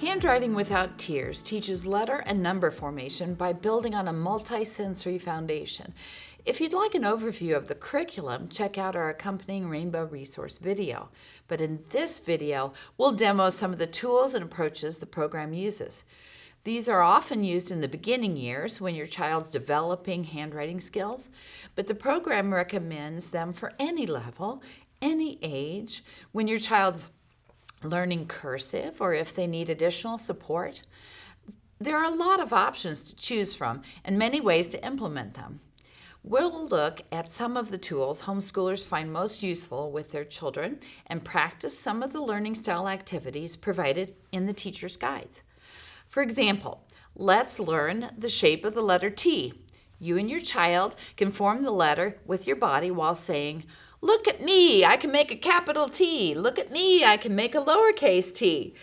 Handwriting Without Tears teaches letter and number formation by building on a multi-sensory foundation. If you'd like an overview of the curriculum, check out our accompanying Rainbow resource video. But in this video, we'll demo some of the tools and approaches the program uses. These are often used in the beginning years when your child's developing handwriting skills, but the program recommends them for any level, any age, when your child's learning cursive or if they need additional support. There are a lot of options to choose from and many ways to implement them. We'll look at some of the tools homeschoolers find most useful with their children and practice some of the learning style activities provided in the teacher's guides. For example, let's learn the shape of the letter T. You and your child can form the letter with your body while saying, "Look at me, I can make a capital T. Look at me, I can make a lowercase t."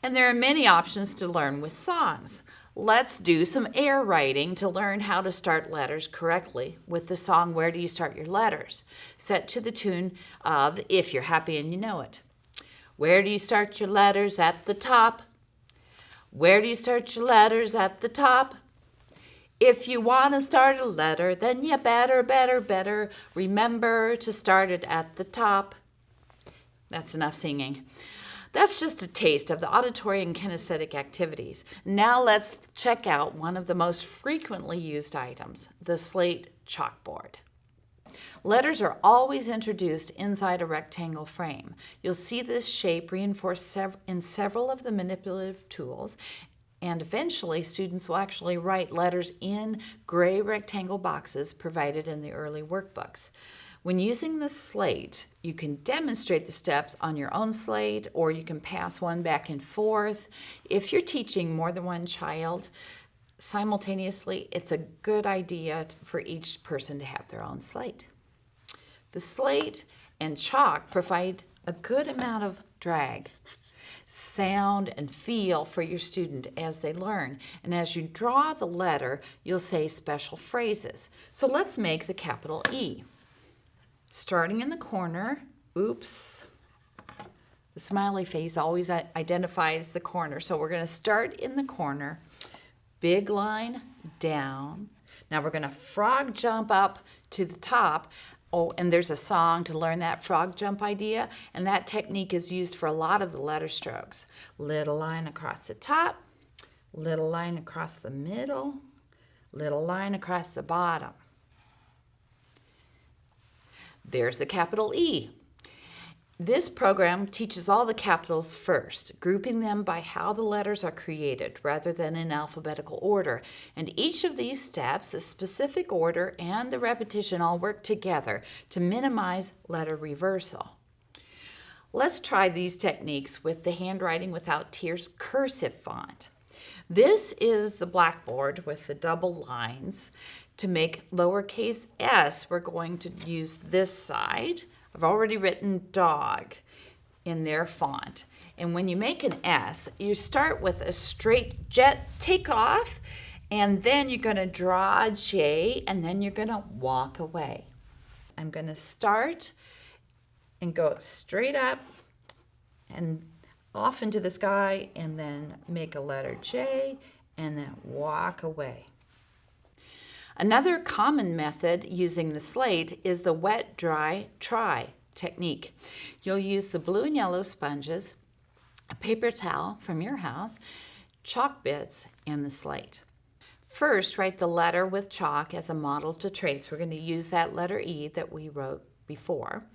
And there are many options to learn with songs. Let's do some air writing to learn how to start letters correctly with the song Where Do You Start Your Letters? Set to the tune of If You're Happy and You Know It. Where do you start your letters? At the top. Where do you start your letters? At the top. If you want to start a letter, then you better remember to start it at the top. That's enough singing. That's just a taste of the auditory and kinesthetic activities. Now let's check out one of the most frequently used items, the Slate chalkboard. Letters are always introduced inside a rectangle frame. You'll see this shape reinforced in several of the manipulative tools, and eventually students will actually write letters in gray rectangle boxes provided in the early workbooks. When using the Slate, you can demonstrate the steps on your own slate, or you can pass one back and forth. If you're teaching more than one child simultaneously, it's a good idea for each person to have their own slate. The Slate and chalk provide a good amount of drag, sound, and feel for your student as they learn. And as you draw the letter, you'll say special phrases. So let's make the capital E. Starting in the corner, oops, the smiley face always identifies the corner. So we're going to start in the corner, big line down. Now we're going to frog jump up to the top. Oh, and there's a song to learn that frog jump idea, and that technique is used for a lot of the letter strokes. Little line across the top, little line across the middle, little line across the bottom. There's the capital E. This program teaches all the capitals first, grouping them by how the letters are created rather than in alphabetical order. And each of these steps, the specific order and the repetition, all work together to minimize letter reversal. Let's try these techniques with the Handwriting Without Tears cursive font. This is the blackboard with the double lines. To make lowercase s, we're going to use this side. I've already written dog in their font. And when you make an S, you start with a straight jet takeoff, and then you're going to draw a J, and then you're going to walk away. I'm going to start and go straight up and off into the sky, and then make a letter J, and then walk away. Another common method using the Slate is the wet, dry, try technique. You'll use the blue and yellow sponges, a paper towel from your house, chalk bits, and the Slate. First, write the letter with chalk as a model to trace. We're going to use that letter E that we wrote before.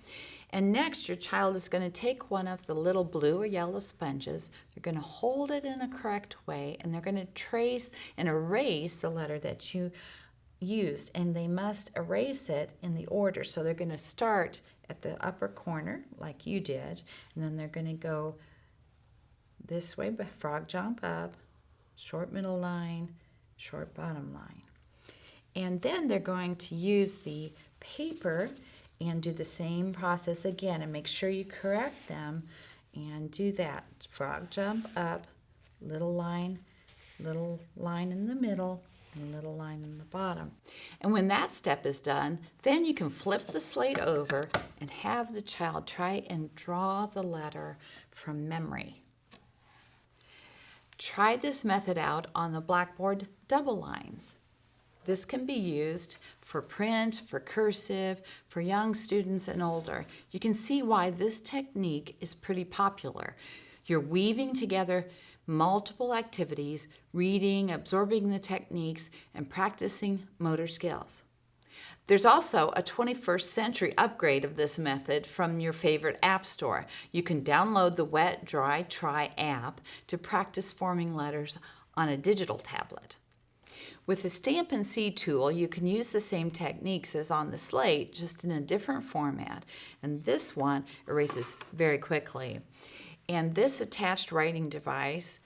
And next, your child is going to take one of the little blue or yellow sponges. They're going to hold it in a correct way, and they're going to trace and erase the letter that you used, and they must erase it in the order. So they're going to start at the upper corner like you did, and then they're going to go this way, frog jump up, short middle line, short bottom line. And then they're going to use the paper and do the same process again, and make sure you correct them and do that. Frog jump up, little line in the middle, and little line in the bottom. And when that step is done, then you can flip the slate over and have the child try and draw the letter from memory. Try this method out on the blackboard double lines. This can be used for print, for cursive, for young students and older. You can see why this technique is pretty popular. You're weaving together multiple activities, reading, absorbing the techniques, and practicing motor skills. There's also a 21st century upgrade of this method from your favorite app store. You can download the Wet, Dry, Try app to practice forming letters on a digital tablet. With the Stamp and See tool, you can use the same techniques as on the Slate, just in a different format. And this one erases very quickly. And this attached writing device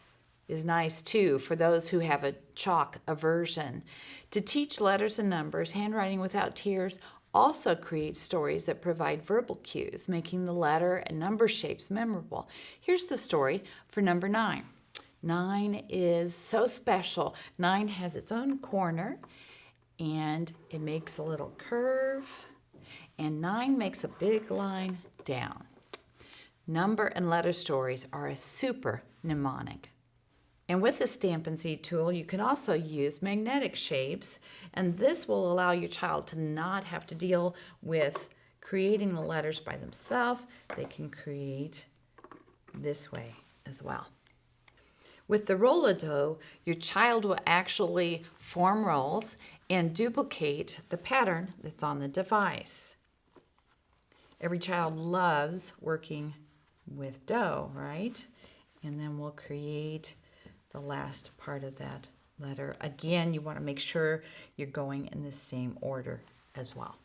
is nice too for those who have a chalk aversion. To teach letters and numbers, Handwriting Without Tears also creates stories that provide verbal cues, making the letter and number shapes memorable. Here's the story for number 9. 9 is so special. 9 has its own corner, and it makes a little curve, and 9 makes a big line down. Number and letter stories are a super mnemonic. And with the Stamp and See tool, you can also use magnetic shapes, and this will allow your child to not have to deal with creating the letters by themselves. They can create this way as well. With the Roll-A-Dough, your child will actually form rolls and duplicate the pattern that's on the device. Every child loves working with dough, right? And then we'll create the last part of that letter. Again, you want to make sure you're going in the same order as well.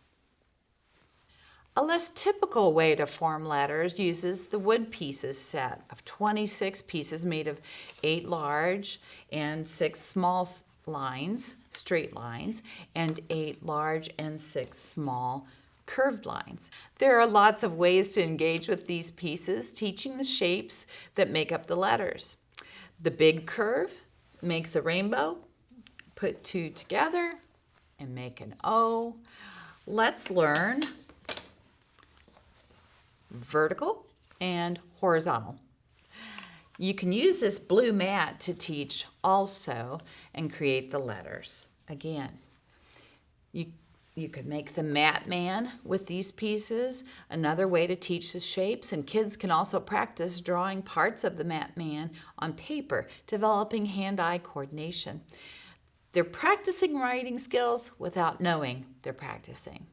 A less typical way to form letters uses the wood pieces set of 26 pieces made of 8 large and 6 small lines, straight lines, and 8 large and 6 small curved lines. There are lots of ways to engage with these pieces, teaching the shapes that make up the letters. The big curve makes a rainbow. Put 2 together and make an O. Let's learn vertical and horizontal. You can use this blue mat to teach also and create the letters. Again, you could make the mat man with these pieces, another way to teach the shapes, and kids can also practice drawing parts of the mat man on paper, developing hand-eye coordination. They're practicing writing skills without knowing they're practicing.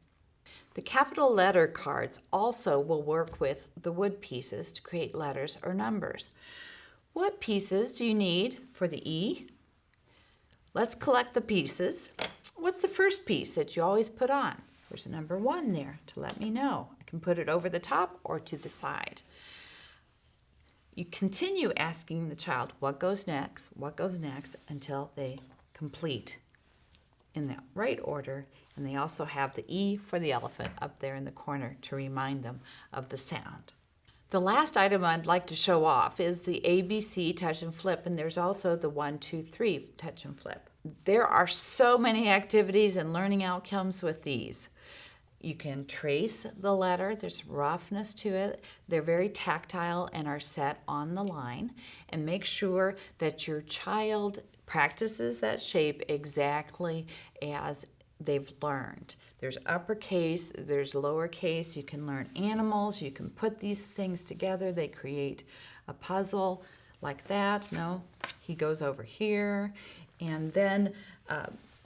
The capital letter cards also will work with the wood pieces to create letters or numbers. What pieces do you need for the E? Let's collect the pieces. What's the first piece that you always put on? There's a number 1 there to let me know. I can put it over the top or to the side. You continue asking the child what goes next, until they complete in that right order. And they also have the E for the elephant up there in the corner to remind them of the sound. The last item I'd like to show off is the ABC touch and flip, and there's also the 1, 2, 3 touch and flip. There are so many activities and learning outcomes with these. You can trace the letter, there's roughness to it. They're very tactile and are set on the line. And make sure that your child practices that shape exactly as they've learned. There's uppercase, there's lowercase. You can learn animals. You can put these things together. They create a puzzle like that. No, he goes over here. And then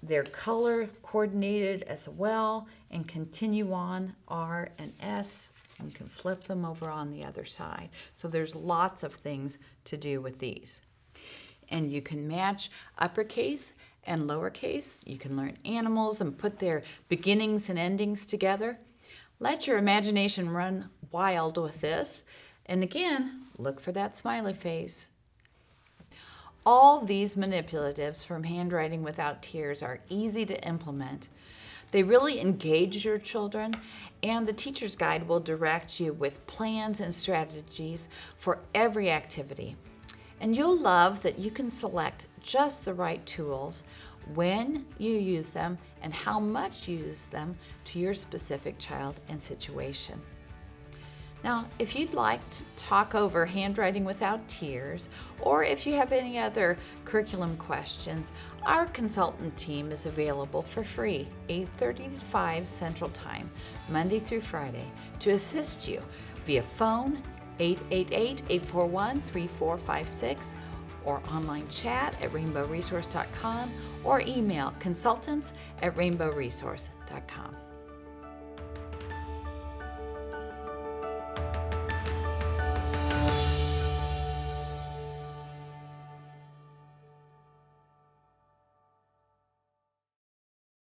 they're color coordinated as well, and continue on R and S. You can flip them over on the other side. So there's lots of things to do with these. And you can match uppercase and lowercase. You can learn animals and put their beginnings and endings together. Let your imagination run wild with this. And again, look for that smiley face. All these manipulatives from Handwriting Without Tears are easy to implement. They really engage your children, and the teacher's guide will direct you with plans and strategies for every activity. And you'll love that you can select just the right tools, when you use them, and how much you use them to your specific child and situation. Now, if you'd like to talk over Handwriting Without Tears, or if you have any other curriculum questions, our consultant team is available for free, 8:30 to 5 Central Time, Monday through Friday, to assist you via phone, 888-841-3456, or online chat at rainbowresource.com, or email consultants@rainbowresource.com.